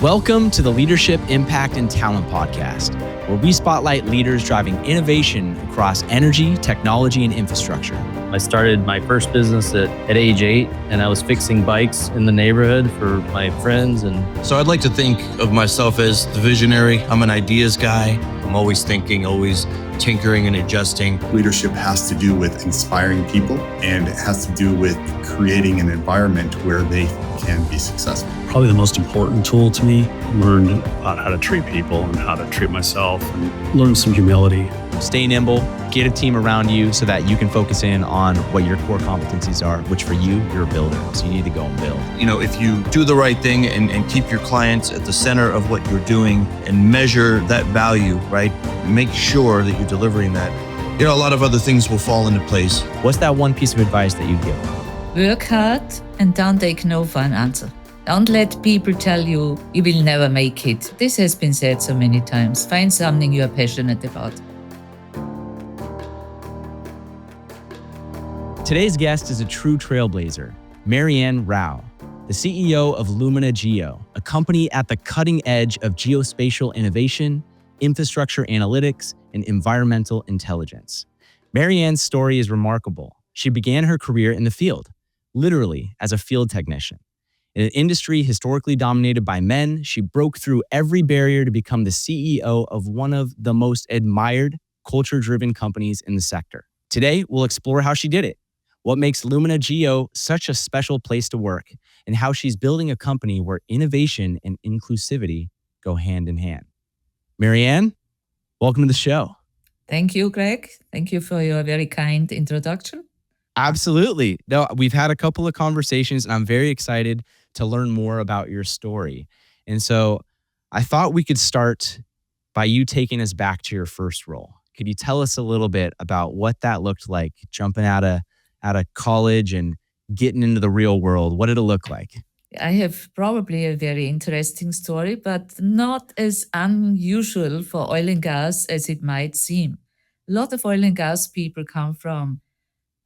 Welcome to the Leadership, Impact, and Talent Podcast, where we spotlight leaders driving innovation across energy, technology, and infrastructure. I started my first business at age 8, and I was fixing bikes in the neighborhood for my friends. And so I'd like to think of myself as the visionary. I'm an ideas guy. I'm always thinking, always tinkering and adjusting. Leadership has to do with inspiring people, and it has to do with creating an environment where they can be successful. Probably the most important tool to me. Learned about how to treat people and how to treat myself, and learned some humility. Stay nimble, get a team around you so that you can focus in on what your core competencies are, which for you, you're a builder. So you need to go and build. You know, if you do the right thing and keep your clients at the center of what you're doing and measure that value, right? Make sure that you're delivering that. You know, a lot of other things will fall into place. What's that one piece of advice that you'd give? Work hard and don't take no for an answer. Don't let people tell you you will never make it. This has been said so many times. Find something you are passionate about. Today's guest is a true trailblazer, Marianne Rauch, the CEO of Lumina Geo, a company at the cutting edge of geospatial innovation, infrastructure analytics, and environmental intelligence. Marianne's story is remarkable. She began her career in the field, literally as a field technician. In an industry historically dominated by men, she broke through every barrier to become the CEO of one of the most admired, culture-driven companies in the sector. Today, we'll explore how she did it, what makes Lumina Geo such a special place to work, and how she's building a company where innovation and inclusivity go hand in hand. Marianne, welcome to the show. Thank you, Greg. Thank you for your very kind introduction. Absolutely. No, we've had a couple of conversations, and I'm very excited to learn more about your story. And so I thought we could start by you taking us back to your first role. Could you tell us a little bit about what that looked like, jumping out of college and getting into the real world? What did it look like? I have probably a very interesting story, but not as unusual for oil and gas as it might seem. A lot of oil and gas people come from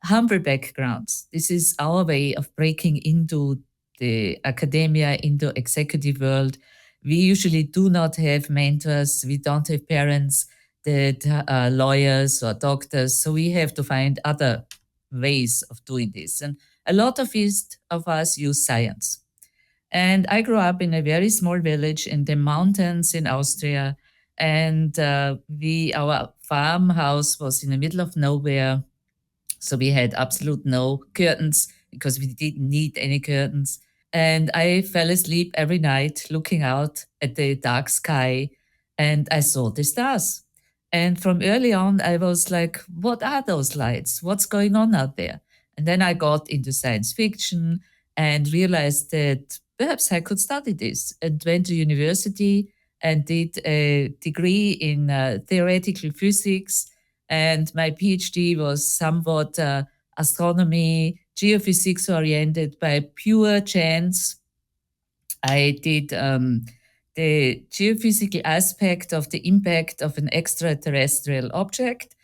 humble backgrounds. This is our way of breaking into the academia, into executive world. We usually do not have mentors. We don't have parents that are lawyers or doctors. So we have to find other ways of doing this. And a lot of us use science. And I grew up in a very small village in the mountains in Austria. And our farmhouse was in the middle of nowhere. So we had absolute no curtains because we didn't need any curtains. And I fell asleep every night looking out at the dark sky, and I saw the stars. And from early on, I was like, what are those lights? What's going on out there? And then I got into science fiction and realized that perhaps I could study this, and went to university and did a degree in theoretical physics. And my PhD was somewhat astronomy, geophysics oriented by pure chance. I did the geophysical aspect of the impact of an extraterrestrial object.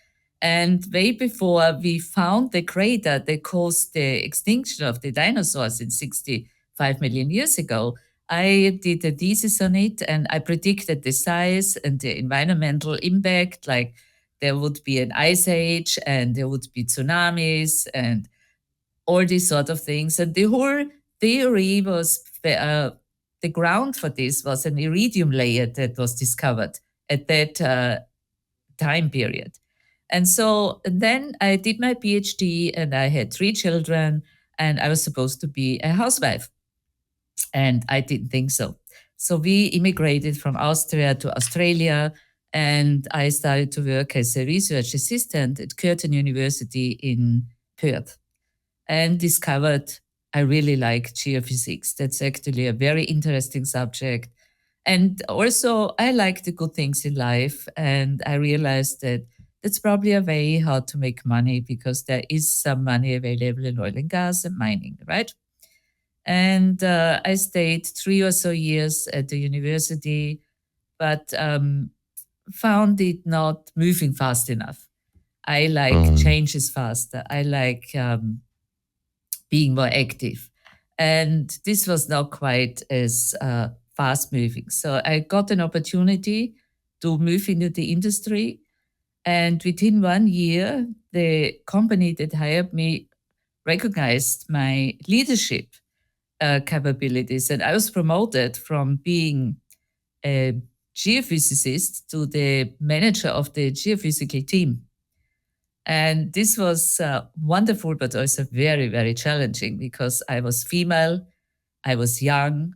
And way before we found the crater that caused the extinction of the dinosaurs in 65 million years ago, I did a thesis on it, and I predicted the size and the environmental impact, like there would be an ice age and there would be tsunamis and all these sort of things. And the whole theory was, the ground for this was an iridium layer that was discovered at that time period. And so then I did my PhD, and I had 3 children, and I was supposed to be a housewife. And I didn't think so. So we immigrated from Austria to Australia, and I started to work as a research assistant at Curtin University in Perth, and discovered I really like geophysics. That's actually a very interesting subject. And also I like the good things in life. And I realized that that's probably a way how to make money, because there is some money available in oil and gas and mining, right? And I stayed 3 or so years at the university, but found it not moving fast enough. I like changes faster. I like being more active. And this was not quite as fast moving. So I got an opportunity to move into the industry. And within 1 year, the company that hired me recognized my leadership capabilities. And I was promoted from being a geophysicist to the manager of the geophysical team. And this was wonderful, but also very, very challenging because I was female, I was young,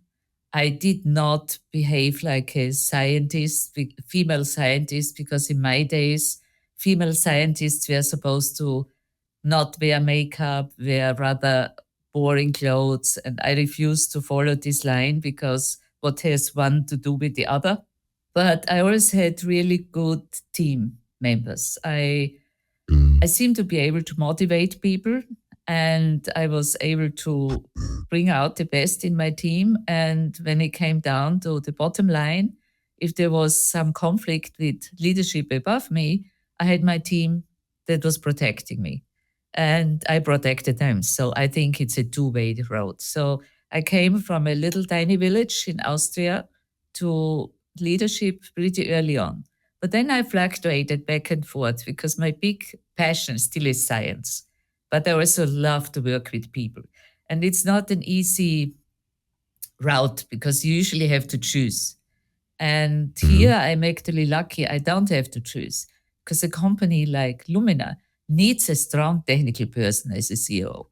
I did not behave like a scientist, female scientist, because in my days, female scientists were supposed to not wear makeup, wear rather boring clothes. And I refused to follow this line because what has one to do with the other? But I always had really good team members. I seem to be able to motivate people, and I was able to bring out the best in my team. And when it came down to the bottom line, if there was some conflict with leadership above me, I had my team that was protecting me, and I protected them. So I think it's a two-way road. So I came from a little tiny village in Austria to leadership pretty early on. But then I fluctuated back and forth because my big passion still is science. But I also love to work with people. And it's not an easy route because you usually have to choose. And here I'm actually lucky I don't have to choose because a company like Lumina needs a strong technical person as a CEO.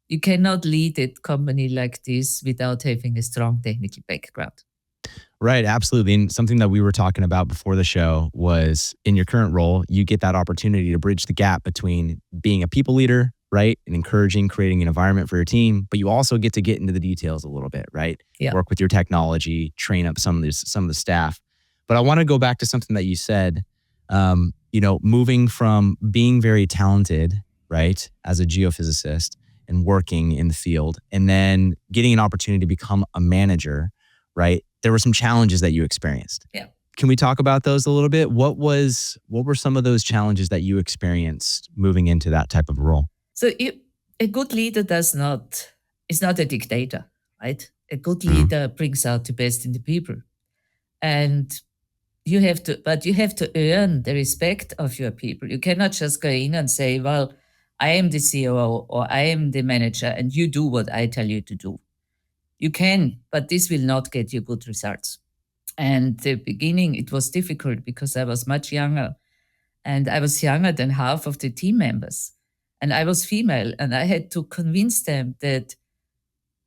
You cannot lead a company like this without having a strong technical background. Right, absolutely. And something that we were talking about before the show was in your current role, you get that opportunity to bridge the gap between being a people leader, right, and encouraging, creating an environment for your team, but you also get to get into the details a little bit, right? Yeah. Work with your technology, train up some of the staff. But I want to go back to something that you said, moving from being very talented, right, as a geophysicist and working in the field, and then getting an opportunity to become a manager, right? There were some challenges that you experienced. Yeah. Can we talk about those a little bit? What were some of those challenges that you experienced moving into that type of role? So a good leader is not a dictator, right? A good leader brings out the best in the people. And you have to earn the respect of your people. You cannot just go in and say, well, I am the COO or I am the manager and you do what I tell you to do. You can, but this will not get you good results. And the beginning, it was difficult because I was much younger and I was younger than half of the team members. And I was female and I had to convince them that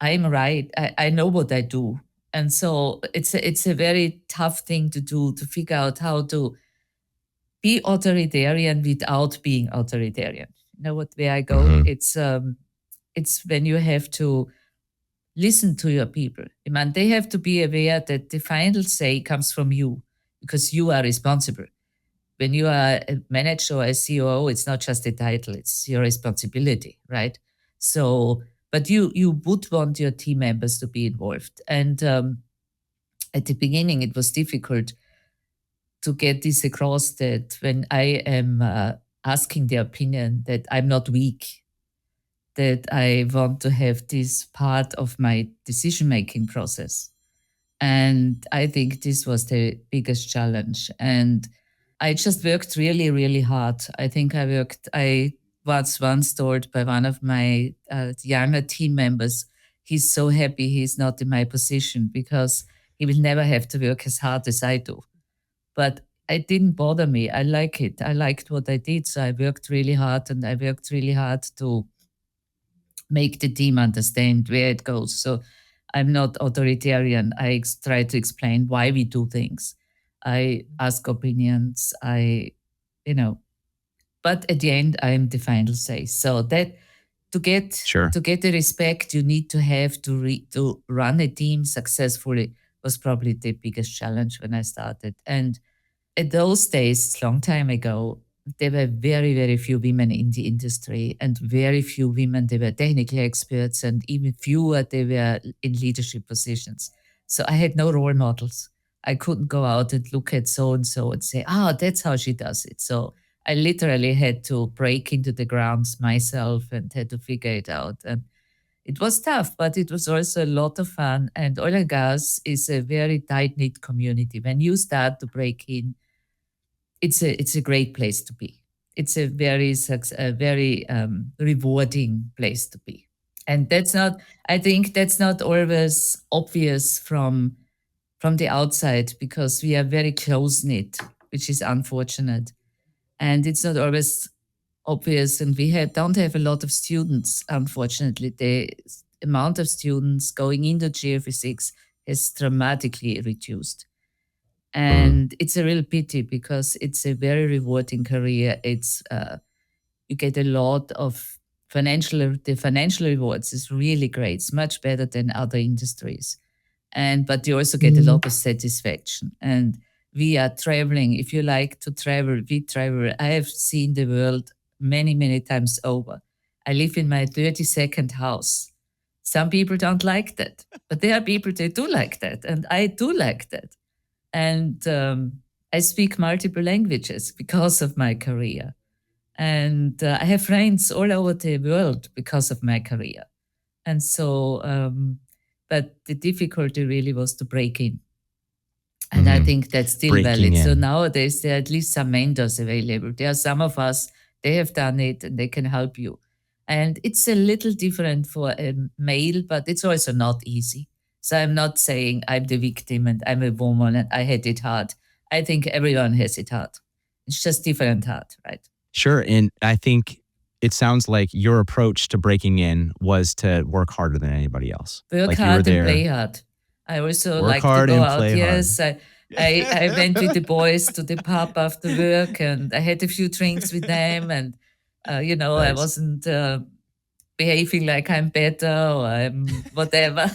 I'm right. I know what I do. And so it's a very tough thing to do, to figure out how to be authoritarian without being authoritarian. You know where I go? It's when you have to listen to your people. I mean, they have to be aware that the final say comes from you because you are responsible. When you are a manager or a COO, it's not just a title, it's your responsibility, right? So, but you would want your team members to be involved. And at the beginning, it was difficult to get this across that when I am asking their opinion, that I'm not weak, that I want to have this part of my decision-making process. And I think this was the biggest challenge. And I just worked really, really hard. I think I was once told by one of my younger team members, he's so happy he's not in my position because he will never have to work as hard as I do. But it didn't bother me. I like it. I liked what I did. So I worked really hard and I worked really hard to make the team understand where it goes. So I'm not authoritarian. I try to explain why we do things. I ask opinions. But at the end, I'm the final say. So that to get the respect you need to have to run a team successfully was probably the biggest challenge when I started. And at those days, long time ago, there were very, very few women in the industry and very few women, they were technical experts and even fewer, they were in leadership positions. So I had no role models. I couldn't go out and look at so-and-so and say, that's how she does it. So I literally had to break into the grounds myself and had to figure it out. And It was tough, but it was also a lot of fun. And oil and gas is a very tight knit community. When you start to break in, it's a great place to be. It's a very rewarding place to be. And I think that's not always obvious from the outside because we are very close knit, which is unfortunate. And it's not always obvious. And don't have a lot of students, unfortunately. The amount of students going into geophysics has dramatically reduced. And it's a real pity because it's a very rewarding career. You get a lot of the financial rewards is really great. It's much better than other industries. But you also get a lot of satisfaction. And we are traveling. If you like to travel, we travel. I have seen the world many, many times over. I live in my 32nd house. Some people don't like that, but there are people that do like that. And I do like that. And I speak multiple languages because of my career. And I have friends all over the world because of my career. And so, but the difficulty really was to break in. And I think that's still Breaking valid. So in. nowadays, there are at least some mentors available. There are some of us, they have done it and they can help you. And it's a little different for a male, but it's also not easy. So I'm not saying I'm the victim and I'm a woman and I had it hard. I think everyone has it hard. It's just different hard, right? Sure. And I think it sounds like your approach to breaking in was to work harder than anybody else. Work Like you were hard and there. play hard. I also Work like to hard go and out. play hard. Yes, I went with the boys to the pub after work and I had a few drinks with them. And, I Nice. wasn't behaving like I'm better or I'm whatever.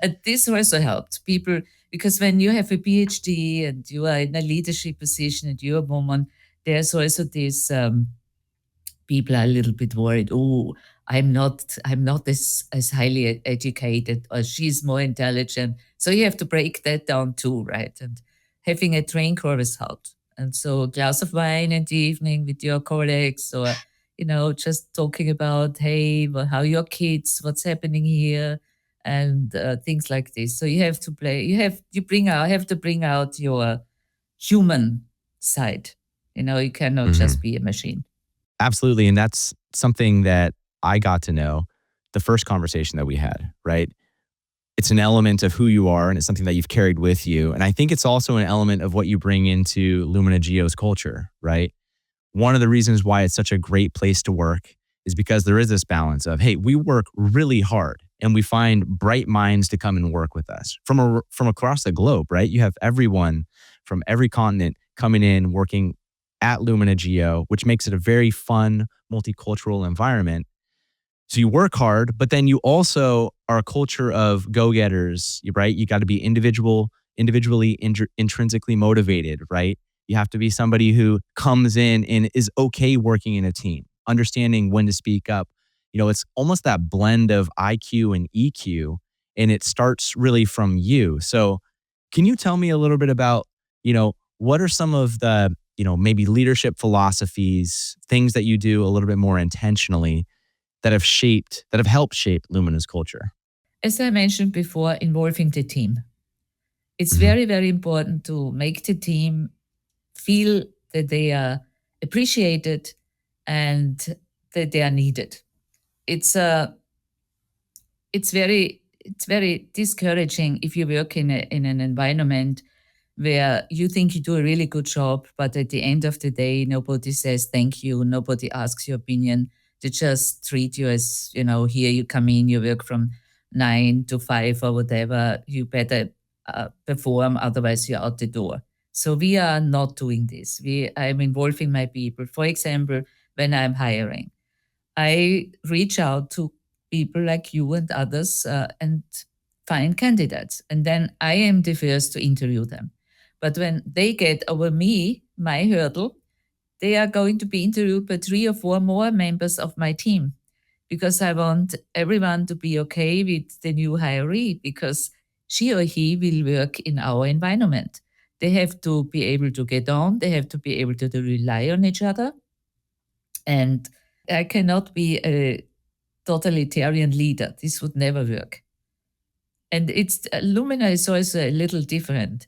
And this also helped people because when you have a PhD and you are in a leadership position and you're a woman, there's also this people are a little bit worried. Oh, I'm not as highly educated, or she's more intelligent. So you have to break that down too, right? And having a drink always helped. And so a glass of wine in the evening with your colleagues, or just talking about, hey, well, how your kids, what's happening here, and things like this. So you have to play. You have to bring out your human side. You cannot just be a machine. Absolutely. And that's something that I got to know the first conversation that we had, right? It's an element of who you are and it's something that you've carried with you. And I think it's also an element of what you bring into Lumina Geo's culture, right? One of the reasons why it's such a great place to work is because there is this balance of, hey, we work really hard and we find bright minds to come and work with us from across the globe, right? You have everyone from every continent coming in, working at Lumina Geo, which makes it a very fun, multicultural environment. So you work hard, but then you also are a culture of go-getters, right? You got to be individually intrinsically motivated, right? You have to be somebody who comes in and is okay working in a team, understanding when to speak up. It's almost that blend of IQ and EQ, and it starts really from you. So can you tell me a little bit about, what are some of the, maybe leadership philosophies, things that you do a little bit more intentionally that have helped shape Lumina's culture? As I mentioned before, involving the team. It's very, very important to make the team feel that they are appreciated and that they are needed. It's very discouraging if you work in an environment where you think you do a really good job, but at the end of the day, nobody says thank you, nobody asks your opinion. They just treat you as, here you come in, you work from 9 to 5 or whatever, you better perform, otherwise you're out the door. So we are not doing this. I'm involving my people. For example, when I'm hiring, I reach out to people like you and others and find candidates. And then I am the first to interview them. But when they get over me, my hurdle, they are going to be interviewed by 3 or 4 more members of my team because I want everyone to be okay with the new hiree because she or he will work in our environment. They have to be able to get on. They have to be able to rely on each other. And I cannot be a totalitarian leader. This would never work. And it's Lumina is also a little different.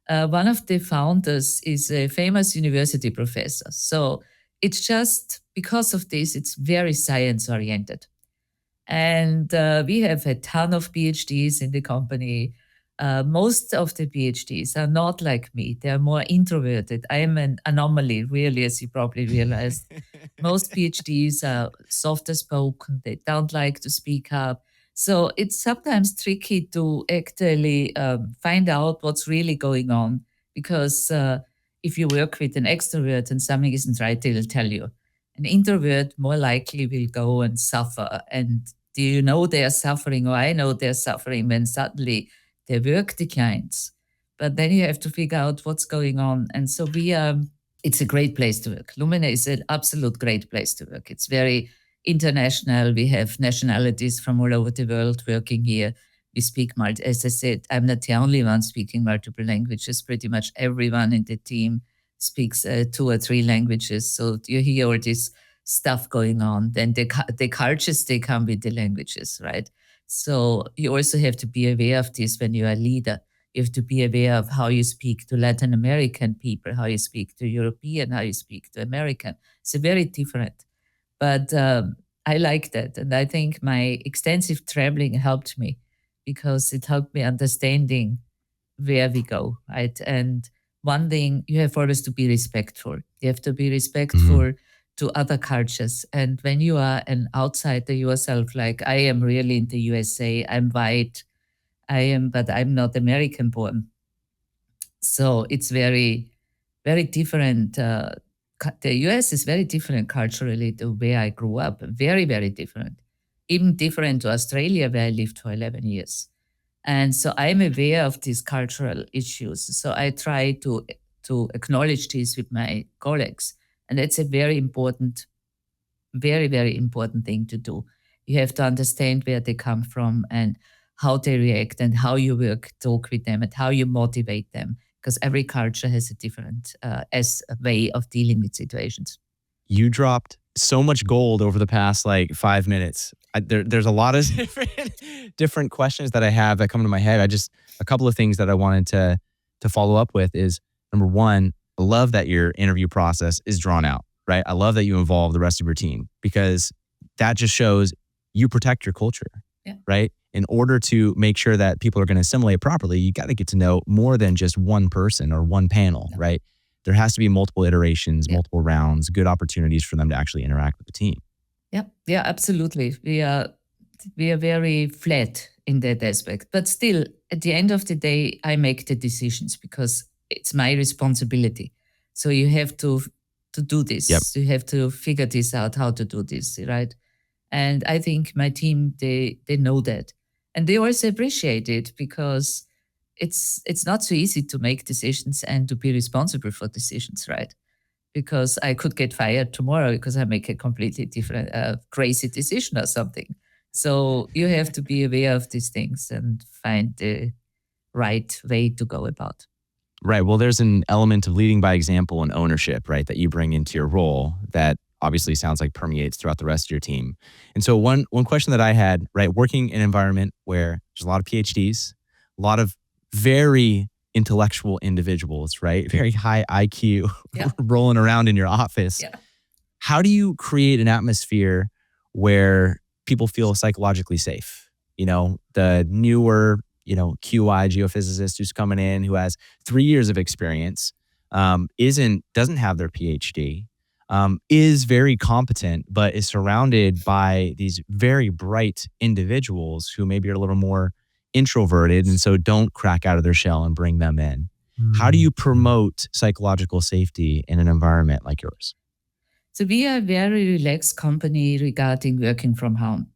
One of the founders is a famous university professor. So it's just because of this, it's very science oriented. And we have a ton of PhDs in the company. Most of the PhDs are not like me. They're more introverted. I am an anomaly, really, as you probably realized. Most PhDs are softer spoken. They don't like to speak up. So it's sometimes tricky to actually find out what's really going on because if you work with an extrovert and something isn't right, they'll tell you. An introvert more likely will go and suffer. And do you know they're suffering, or I know they're suffering when suddenly their work declines? But then you have to figure out what's going on. And so it's a great place to work. Lumina is an absolute great place to work. It's very international. We have nationalities from all over the world working here. We speak as I said, I'm not the only one speaking multiple languages. Pretty much everyone in the team speaks 2 or 3 languages. So you hear all this stuff going on. Then the cultures, they come with the languages, right? So you also have to be aware of this when you're a leader. You have to be aware of how you speak to Latin American people, how you speak to European, how you speak to American. It's very different. But I like that. And I think my extensive traveling helped me because it helped me understanding where we go, right? And one thing, you have always to be respectful. You have to be respectful to other cultures. And when you are an outsider yourself, like I am really in the USA, I'm white, but I'm not American born. So it's very, very different. The US is very different culturally to where I grew up. Very, very different. Even different to Australia, where I lived for 11 years. And so I'm aware of these cultural issues. So I try to acknowledge this with my colleagues. And that's a very important, very, very important thing to do. You have to understand where they come from and how they react and how you talk with them and how you motivate them. Because every culture has a different way of dealing with situations. You dropped so much gold over the past 5 minutes. There's a lot of different questions that I have that come to my head. A couple of things that I wanted to follow up with is, number one, I love that your interview process is drawn out, right? I love that you involve the rest of your team because that just shows you protect your culture, right? In order to make sure that people are going to assimilate properly, you got to get to know more than just one person or one panel, right? There has to be multiple iterations, multiple rounds, good opportunities for them to actually interact with the team. Yeah, absolutely. We are very flat in that aspect. But still, at the end of the day, I make the decisions because it's my responsibility. So you have to do this. Yep. You have to figure this out, how to do this, right? And I think my team, they know that. And they also appreciate it because it's not so easy to make decisions and to be responsible for decisions, right? Because I could get fired tomorrow because I make a completely different, crazy decision or something. So you have to be aware of these things and find the right way to go about. Right. Well, there's an element of leading by example and ownership, right, that you bring into your role that obviously sounds like permeates throughout the rest of your team. And so one question that I had, right, working in an environment where there's a lot of PhDs, a lot of very intellectual individuals, right, very high IQ rolling around in your office. Yeah. How do you create an atmosphere where people feel psychologically safe? You know, the newer, QI geophysicist who's coming in who has 3 years of experience, doesn't have their PhD, is very competent, but is surrounded by these very bright individuals who maybe are a little more introverted and so don't crack out of their shell and bring them in. How do you promote psychological safety in an environment like yours? So we are a very relaxed company regarding working from home.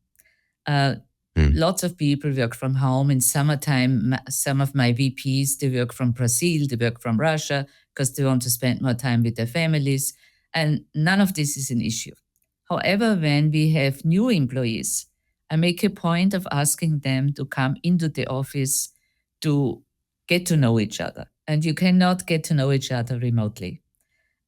Lots of people work from home. In summertime, some of my VPs, they work from Brazil, they work from Russia because they want to spend more time with their families. And none of this is an issue. However, when we have new employees, I make a point of asking them to come into the office to get to know each other. And you cannot get to know each other remotely.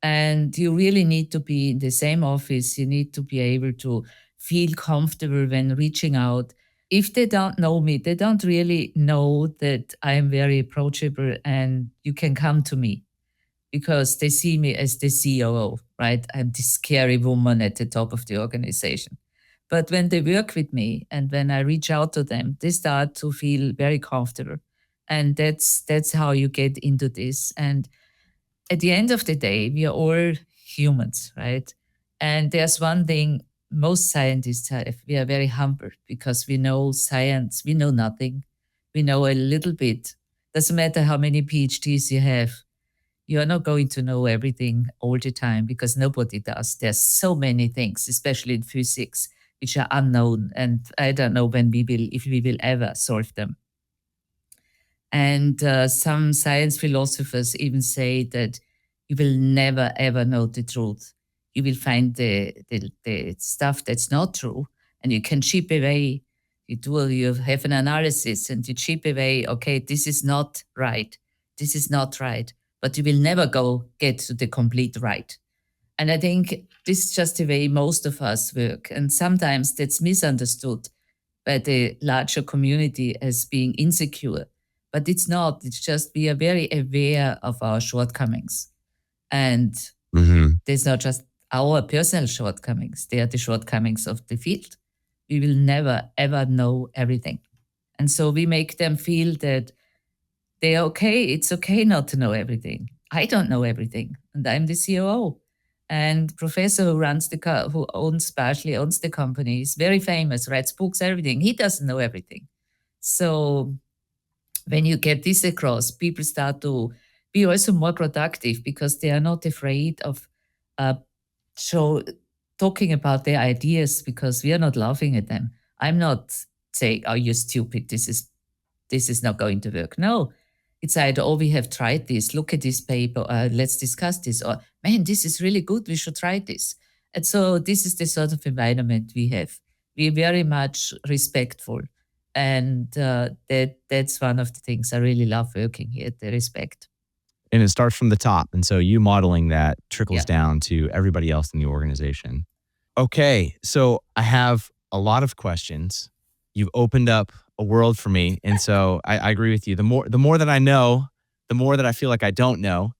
And you really need to be in the same office. You need to be able to feel comfortable when reaching out. If they don't know me, they don't really know that I am very approachable and you can come to me because they see me as the COO, right? I'm the scary woman at the top of the organization. But when they work with me and when I reach out to them, they start to feel very comfortable. And that's how you get into this. And at the end of the day, we are all humans, right? And there's one thing most scientists have. We are very humble because we know science, we know nothing. We know a little bit. Doesn't matter how many PhDs you have, you are not going to know everything all the time because nobody does. There's so many things, especially in physics, which are unknown. And I don't know if we will ever solve them. And some science philosophers even say that you will never, ever know the truth. You will find the stuff that's not true and you can chip away. You have an analysis and you chip away, okay, this is not right. This is not right. But you will never get to the complete right. And I think this is just the way most of us work. And sometimes that's misunderstood by the larger community as being insecure. But it's not. It's just we are very aware of our shortcomings. And there's not just our personal shortcomings, they are the shortcomings of the field. We will never, ever know everything. And so we make them feel that they're okay. It's okay not to know everything. I don't know everything, and I'm the COO. And professor who partially owns the company, is very famous, writes books, everything. He doesn't know everything. So when you get this across, people start to be also more productive because they are not afraid of talking about their ideas because we are not laughing at them. I'm not saying, "Oh, you're stupid. This is not going to work." No, it's either, "Oh, we have tried this. Look at this paper. Let's discuss this." Or, "Man, this is really good. We should try this." And so this is the sort of environment we have. We're very much respectful. And that's one of the things I really love working here, the respect. And it starts from the top. And so you modeling that trickles Yeah. down to everybody else in the organization. Okay, so I have a lot of questions. You've opened up a world for me. And so I agree with you. The more that I know, the more that I feel like I don't know.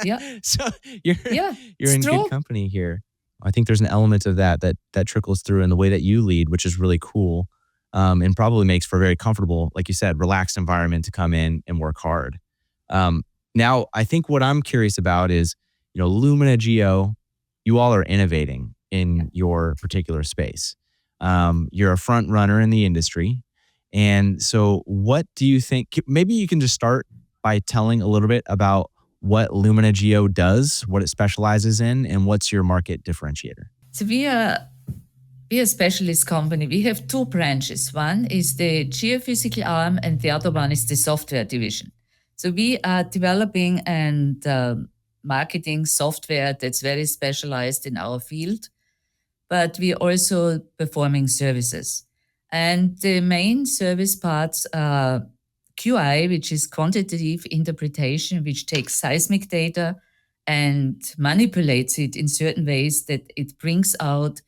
Yeah. So you're it's in true. good company here. I think there's an element of that trickles through in the way that you lead, which is really cool. And probably makes for a very comfortable, like you said, relaxed environment to come in and work hard. Now, I think what I'm curious about is, Lumina Geo, you all are innovating in your particular space. You're a front runner in the industry. And so what do you think, maybe you can just start by telling a little bit about what Lumina Geo does, what it specializes in, and what's your market differentiator? So we are a specialist company. We have two branches. One is the geophysical arm and the other one is the software division. So we are developing and marketing software that's very specialized in our field, but we're also performing services. And the main service parts are QI, which is quantitative interpretation, which takes seismic data and manipulates it in certain ways that it brings out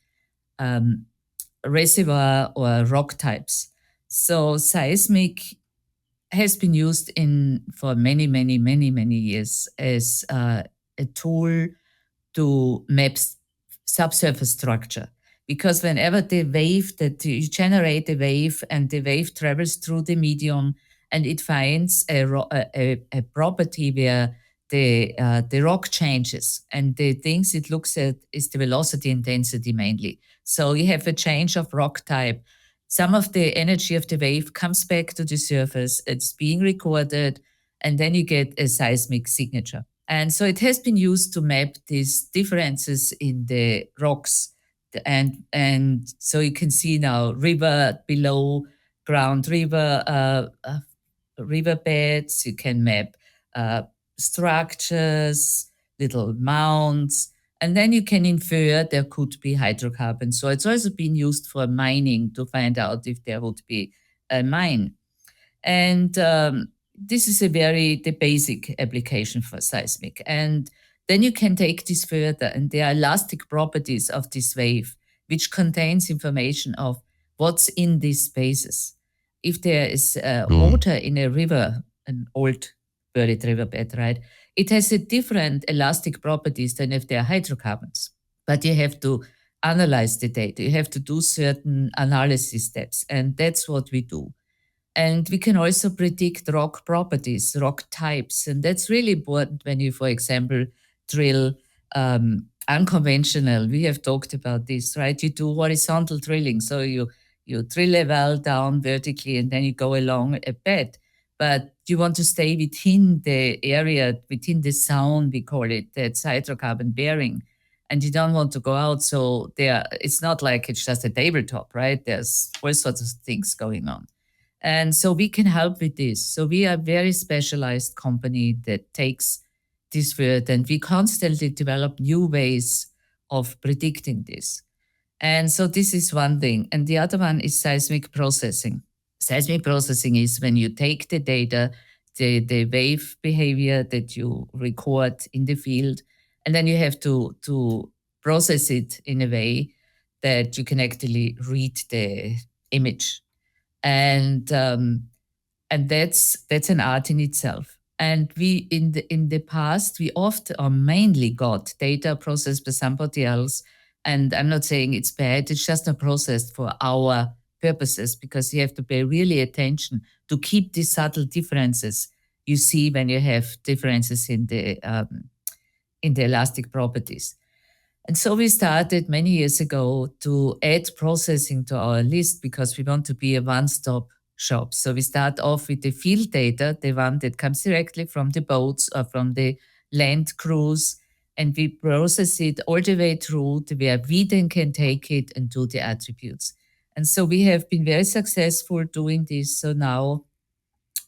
reservoir or rock types. So seismic has been used for many, many, many, many years as a tool to map subsurface structure. Because whenever you generate a wave and the wave travels through the medium and it finds a property where the rock changes, and the things it looks at is the velocity and density mainly. So you have a change of rock type. Some of the energy of the wave comes back to the surface, it's being recorded, and then you get a seismic signature. And so it has been used to map these differences in the rocks. And so you can see now river below ground, riverbeds, you can map structures, little mounds, and then you can infer there could be hydrocarbons. So it's also been used for mining to find out if there would be a mine. And this is the basic application for seismic. And then you can take this further, and there are elastic properties of this wave, which contains information of what's in these spaces. If there is Mm. water in a river, an old buried riverbed, right, it has a different elastic properties than if there are hydrocarbons. But you have to analyze the data. You have to do certain analysis steps, and that's what we do. And we can also predict rock properties, rock types. And that's really important when you, for example, drill unconventional. We have talked about this, right? You do horizontal drilling. So you drill a well down vertically and then you go along a bed. But you want to stay within the area, within the zone, we call it, that's hydrocarbon bearing. And you don't want to go out. So it's not like it's just a tabletop, right? There's all sorts of things going on. And so we can help with this. So we are a very specialized company that takes this further, and we constantly develop new ways of predicting this. And so this is one thing. And the other one is seismic processing. Seismic processing is when you take the data, the wave behavior that you record in the field, and then you have to process it in a way that you can actually read the image. And that's an art in itself. And we in the past we often or mainly got data processed by somebody else. And I'm not saying it's bad; it's just not processed for our purposes, because you have to pay really attention to keep these subtle differences you see when you have differences in the elastic properties. And so we started many years ago to add processing to our list because we want to be a one-stop shop. So we start off with the field data, the one that comes directly from the boats or from the land crews, and we process it all the way through to where we then can take it and do the attributes. And so we have been very successful doing this. So now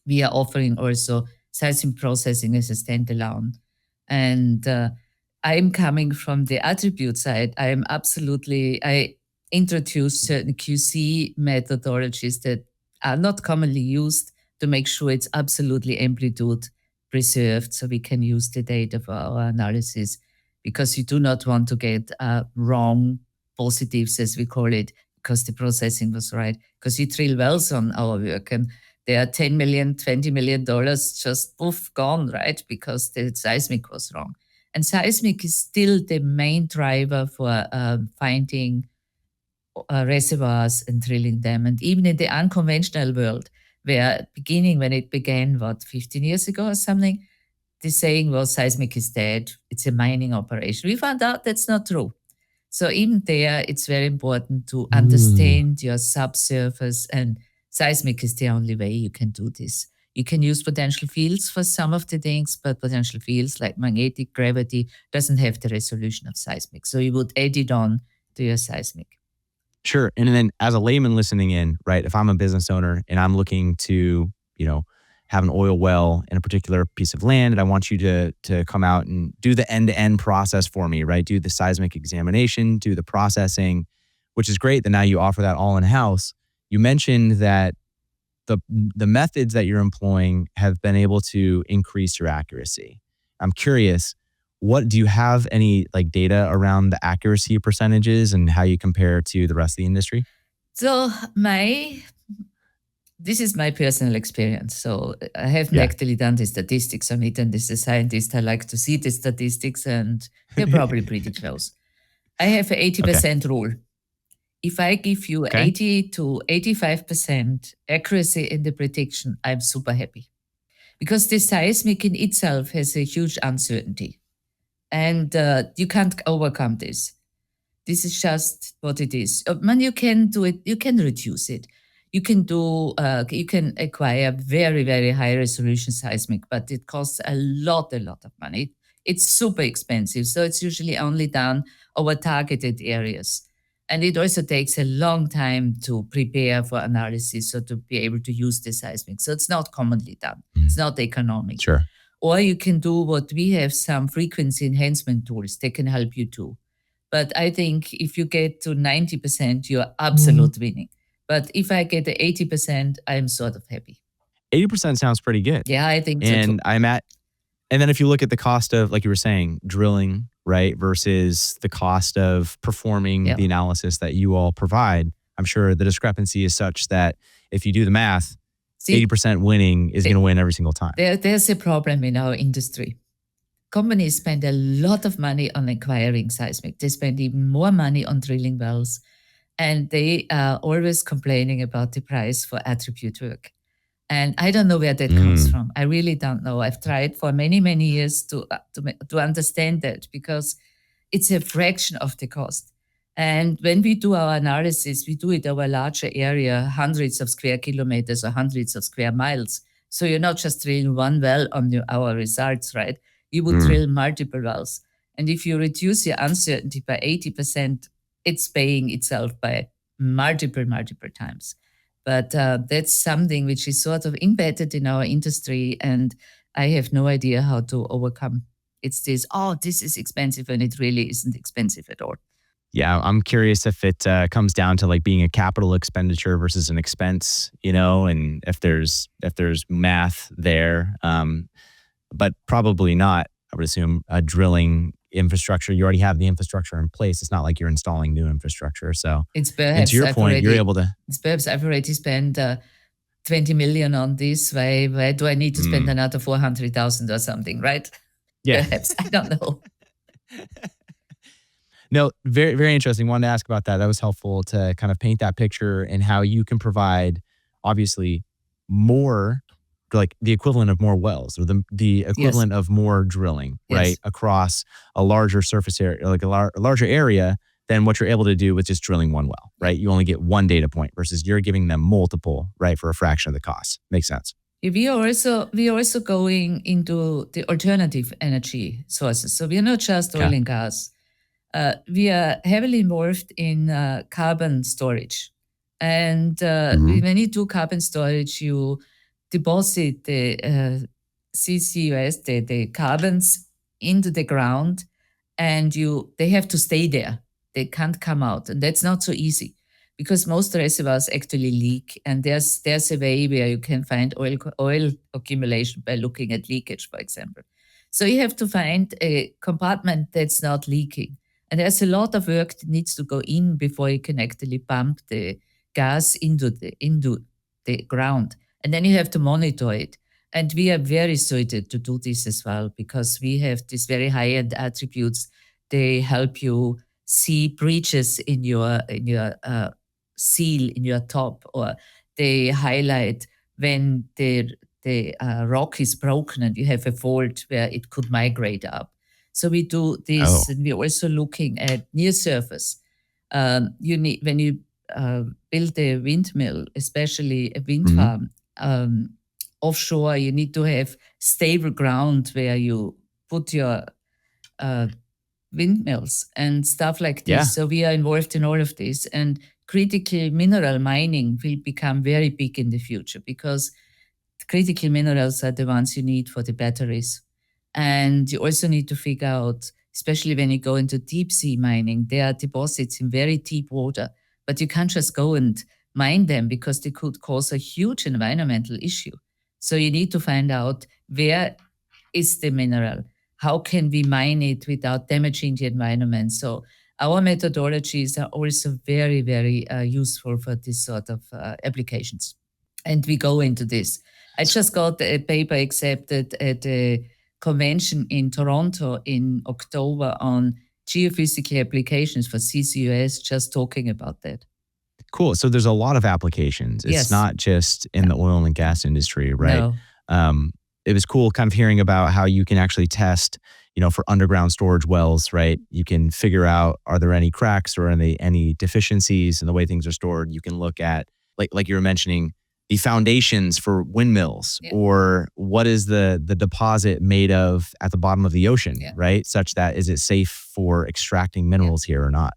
we are offering also seismic processing as a standalone. And I'm coming from the attribute side. I introduced certain QC methodologies that are not commonly used to make sure it's absolutely amplitude preserved so we can use the data for our analysis, because you do not want to get wrong positives, as we call it, because the processing was right. Because you drill wells on our work and there are $10 million, $20 million just poof, gone, right? Because the seismic was wrong. And seismic is still the main driver for finding reservoirs and drilling them. And even in the unconventional world, when it began, 15 years ago or something, the saying was seismic is dead. It's a mining operation. We found out that's not true. So even there, it's very important to understand your subsurface, and seismic is the only way you can do this. You can use potential fields for some of the things, but potential fields like magnetic gravity doesn't have the resolution of seismic. So you would add it on to your seismic. Sure. And then as a layman listening in, right, if I'm a business owner and I'm looking to, have an oil well in a particular piece of land, and I want you to come out and do the end-to-end process for me, right? Do the seismic examination, do the processing, which is great that now you offer that all in-house. You mentioned that the methods that you're employing have been able to increase your accuracy. I'm curious, what do you have any data around the accuracy percentages and how you compare to the rest of the industry? So this is my personal experience. So I haven't actually done the statistics on it, and as a scientist, I like to see the statistics, and they're probably pretty close. I have an 80% rule. If I give you 80 to 85% accuracy in the prediction, I'm super happy. Because the seismic in itself has a huge uncertainty. And you can't overcome this. This is just what it is. You can do it, you can reduce it. You can acquire very, very high resolution seismic, but it costs a lot of money. It's super expensive. So it's usually only done over targeted areas. And it also takes a long time to prepare for analysis or to be able to use the seismic. So it's not commonly done. It's not economic. Sure. Or you can do what we have, some frequency enhancement tools. They can help you too. But I think if you get to 90%, you're absolute winning. But if I get to 80%, I'm sort of happy. 80% sounds pretty good. Yeah, I think so and too. And then if you look at the cost of, like you were saying, drilling right? Versus the cost of performing the analysis that you all provide. I'm sure the discrepancy is such that if you do the math, 80% winning is going to win every single time. There's a problem in our industry. Companies spend a lot of money on acquiring seismic. They spend even more money on drilling wells. And they are always complaining about the price for attribute work. And I don't know where that comes from. I really don't know. I've tried for many, many years to understand that, because it's a fraction of the cost. And when we do our analysis, we do it over a larger area, hundreds of square kilometers or hundreds of square miles. So you're not just drilling one well on our results, right? You would drill multiple wells. And if you reduce your uncertainty by 80%, it's paying itself by multiple times. But that's something which is sort of embedded in our industry, and I have no idea how to overcome. It's this, this is expensive, and it really isn't expensive at all. Yeah, I'm curious if it comes down to like being a capital expenditure versus an expense, and if there's math there, but probably not. I would assume a drilling infrastructure, you already have the infrastructure in place. It's not like you're installing new infrastructure. So it's perhaps to your point, you're able to. It's perhaps I've already spent 20 million on this. Why do I need to spend another 400,000 or something, right? Yeah. Perhaps, I don't know. No, very, very interesting. Wanted to ask about that. That was helpful to kind of paint that picture and how you can provide, obviously, more, like the equivalent of more wells, or the equivalent of more drilling, right? Across a larger surface area, like a larger area than what you're able to do with just drilling one well, right? You only get one data point versus you're giving them multiple, right? For a fraction of the cost. Makes sense. We are also going into the alternative energy sources. So we are not just oil and gas. We are heavily involved in carbon storage. And when you do carbon storage, you deposit the CCUS, the carbons, into the ground, and they have to stay there. They can't come out. And that's not so easy, because most reservoirs actually leak. And there's a way where you can find oil accumulation by looking at leakage, for example. So you have to find a compartment that's not leaking. And there's a lot of work that needs to go in before you can actually pump the gas into the ground. And then you have to monitor it. And we are very suited to do this as well, because we have these very high-end attributes. They help you see breaches in your seal, in your top, or they highlight when the rock is broken and you have a fault where it could migrate up. So we do this, and we're also looking at near surface. When you build a windmill, especially a wind farm, offshore, you need to have stable ground where you put your windmills and stuff like this. Yeah. So we are involved in all of this, and critical mineral mining will become very big in the future, because critical minerals are the ones you need for the batteries. And you also need to figure out, especially when you go into deep sea mining, there are deposits in very deep water, but you can't just go and mine them, because they could cause a huge environmental issue. So you need to find out, where is the mineral? How can we mine it without damaging the environment? So our methodologies are also very, very useful for this sort of applications. And we go into this. I just got a paper accepted at a convention in Toronto in October on geophysical applications for CCUS, just talking about that. Cool. So there's a lot of applications. It's not just in the oil and gas industry, right? No. It was cool kind of hearing about how you can actually test, for underground storage wells, right? You can figure out, are there any cracks or any deficiencies in the way things are stored? You can look at, like you were mentioning, the foundations for windmills, or what is the deposit made of at the bottom of the ocean, right? Such that, is it safe for extracting minerals here or not?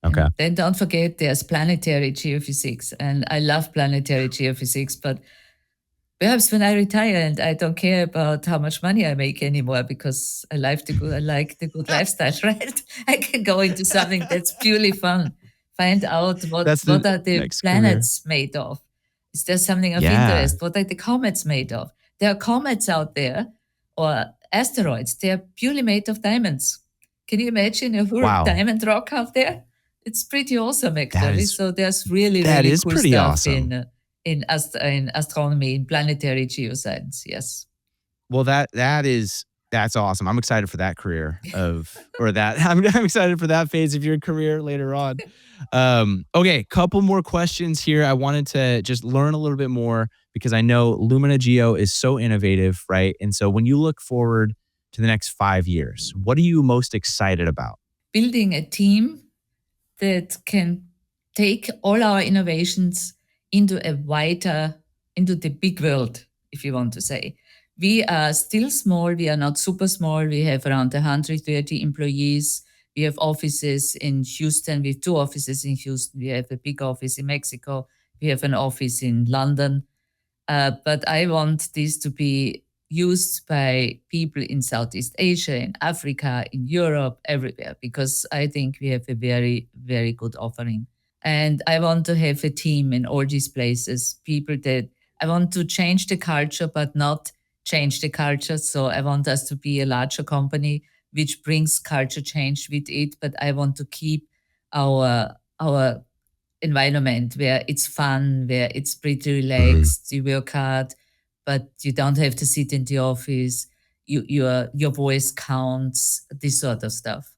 Okay. And then don't forget, there's planetary geophysics, and I love planetary geophysics, but perhaps when I retire and I don't care about how much money I make anymore, because I like the good lifestyle, right? I can go into something that's purely fun. Find out what are the planets made of. Is there something of interest? What are the comets made of? There are comets out there, or asteroids. They are purely made of diamonds. Can you imagine a whole Wow. diamond rock out there? It's pretty awesome, actually. is- So there's really, that really is cool pretty stuff awesome. in astronomy, in planetary geoscience. Yes. Well, that's awesome. I'm excited for that career or that I'm excited for that phase of your career later on. Okay, couple more questions here. I wanted to just learn a little bit more because I know Lumina Geo is so innovative, right? And so when you look forward to the next 5 years, what are you most excited about? Building a team that can take all our innovations into into the big world, if you want to say. We are still small. We are not super small. We have around 130 employees. We have offices in Houston. We have 2 offices in Houston. We have a big office in Mexico. We have an office in London. But I want this to be used by people in Southeast Asia, in Africa, in Europe, everywhere, because I think we have a very, very good offering. And I want to have a team in all these places, people that I want to change the culture, but not change the culture. So I want us to be a larger company, which brings culture change with it. But I want to keep our environment where it's fun, where it's pretty relaxed, you work hard, but you don't have to sit in the office. Your voice counts, this sort of stuff.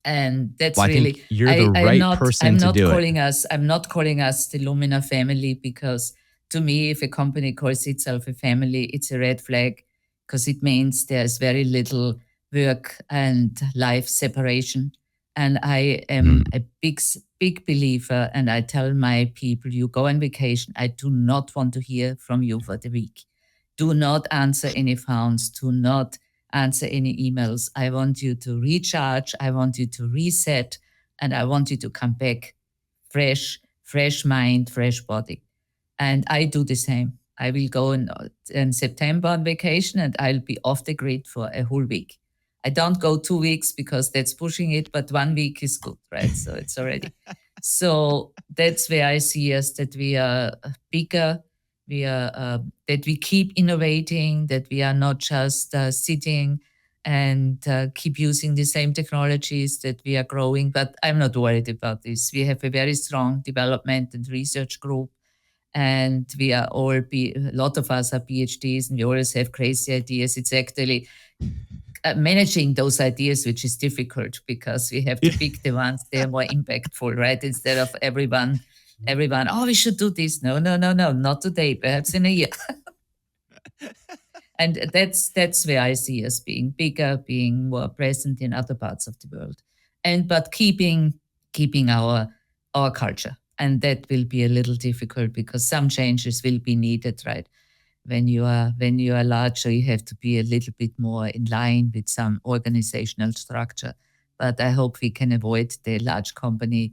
And that's Well, I think really you're the right person to do it. I'm not calling us the Lumina family, because to me, if a company calls itself a family, it's a red flag, because it means there's very little work and life separation. And I am a big believer, and I tell my people, you go on vacation, I do not want to hear from you for the week. Do not answer any phones, do not answer any emails. I want you to recharge, I want you to reset, and I want you to come back fresh mind, fresh body. And I do the same. I will go in September on vacation, and I'll be off the grid for a whole week. I don't go 2 weeks because that's pushing it, but 1 week is good, right? So it's already. So that's where I see us, that we are bigger, that we keep innovating, that we are not just sitting and keep using the same technologies, that we are growing. But I'm not worried about this. We have a very strong development and research group, and we are a lot of us are PhDs, and we always have crazy ideas. It's actually managing those ideas, which is difficult, because we have to pick the ones that are more impactful, right? Instead of everyone, oh, we should do this. No, not today, perhaps in a year. And that's where I see us being bigger, being more present in other parts of the world, but keeping our culture. And that will be a little difficult, because some changes will be needed, right? When you are larger, you have to be a little bit more in line with some organizational structure. But I hope we can avoid the large companies'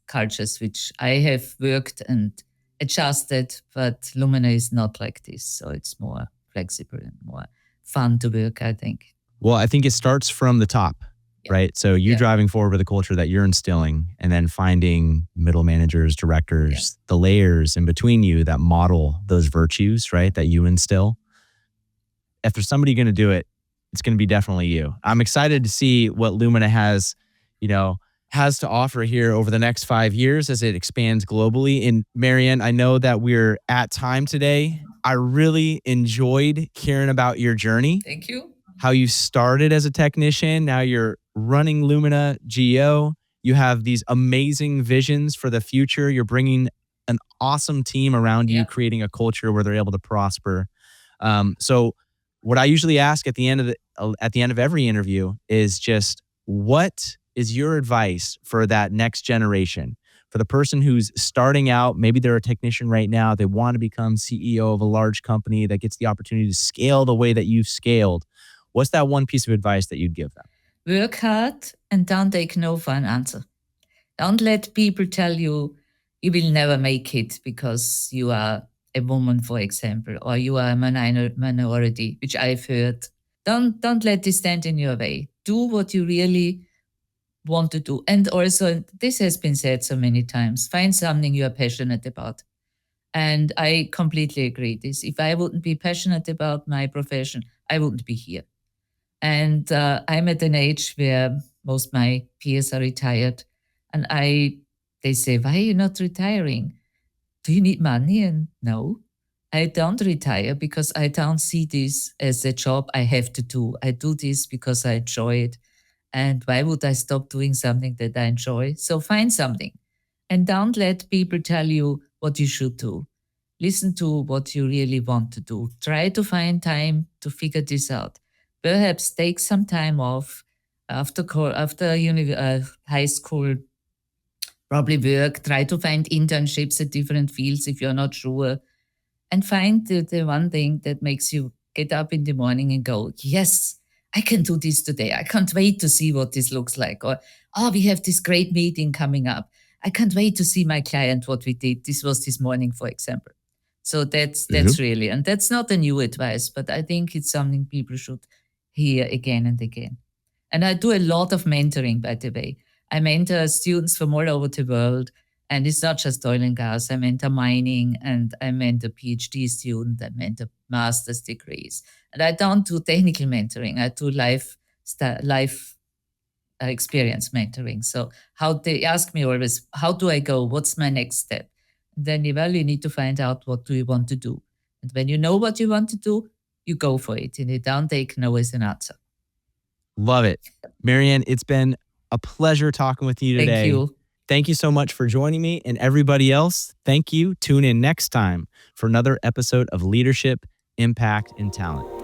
cultures, which I have worked and adjusted. But Lumina is not like this, so it's more flexible and more fun to work, I think. Well, I think it starts from the top, right? So you're driving forward with a culture that you're instilling, and then finding middle managers, directors, the layers in between you that model those virtues, right? That you instill. If there's somebody going to do it, it's going to be definitely you. I'm excited to see what Lumina has to offer here over the next 5 years as it expands globally. And Marianne, I know that we're at time today. I really enjoyed hearing about your journey. Thank you. How you started as a technician. Now you're running Lumina Geo. You have these amazing visions for the future. You're bringing an awesome team around you, creating a culture where they're able to prosper. So what I usually ask at the end of every interview is just, what is your advice for that next generation? For the person who's starting out, maybe they're a technician right now, they want to become CEO of a large company that gets the opportunity to scale the way that you've scaled. What's that one piece of advice that you'd give them? Work hard and don't take no for an answer. Don't let people tell you you will never make it because you are a woman, for example, or you are a minority, which I've heard. Don't let this stand in your way. Do what you really want to do. And also, this has been said so many times, find something you are passionate about. And I completely agree. If I wouldn't be passionate about my profession, I wouldn't be here. And I'm at an age where most my peers are retired. And they say, why are you not retiring? Do you need money? And no, I don't retire because I don't see this as a job I have to do. I do this because I enjoy it. And why would I stop doing something that I enjoy? So find something. And don't let people tell you what you should do. Listen to what you really want to do. Try to find time to figure this out. Perhaps take some time off after high school. Probably work. Try to find internships at different fields if you're not sure, and find the one thing that makes you get up in the morning and go, yes, I can do this today. I can't wait to see what this looks like. Or, oh, we have this great meeting coming up. I can't wait to see my client what we did. This was this morning, for example. So that's really, and that's not a new advice, but I think it's something people should hear again and again. And I do a lot of mentoring, by the way. I mentor students from all over the world. And it's not just oil and gas. I mentor mining, and I mentor PhD students. I mentor master's degrees. And I don't do technical mentoring. I do life experience mentoring. So how they ask me always, how do I go? What's my next step? And then, well, you need to find out what do you want to do. And when you know what you want to do, you go for it. And you don't take no as an answer. Love it. Marianne, it's been a pleasure talking with you today. Thank you. Thank you so much for joining me, and everybody else, thank you. Tune in next time for another episode of Leadership, Impact, and Talent.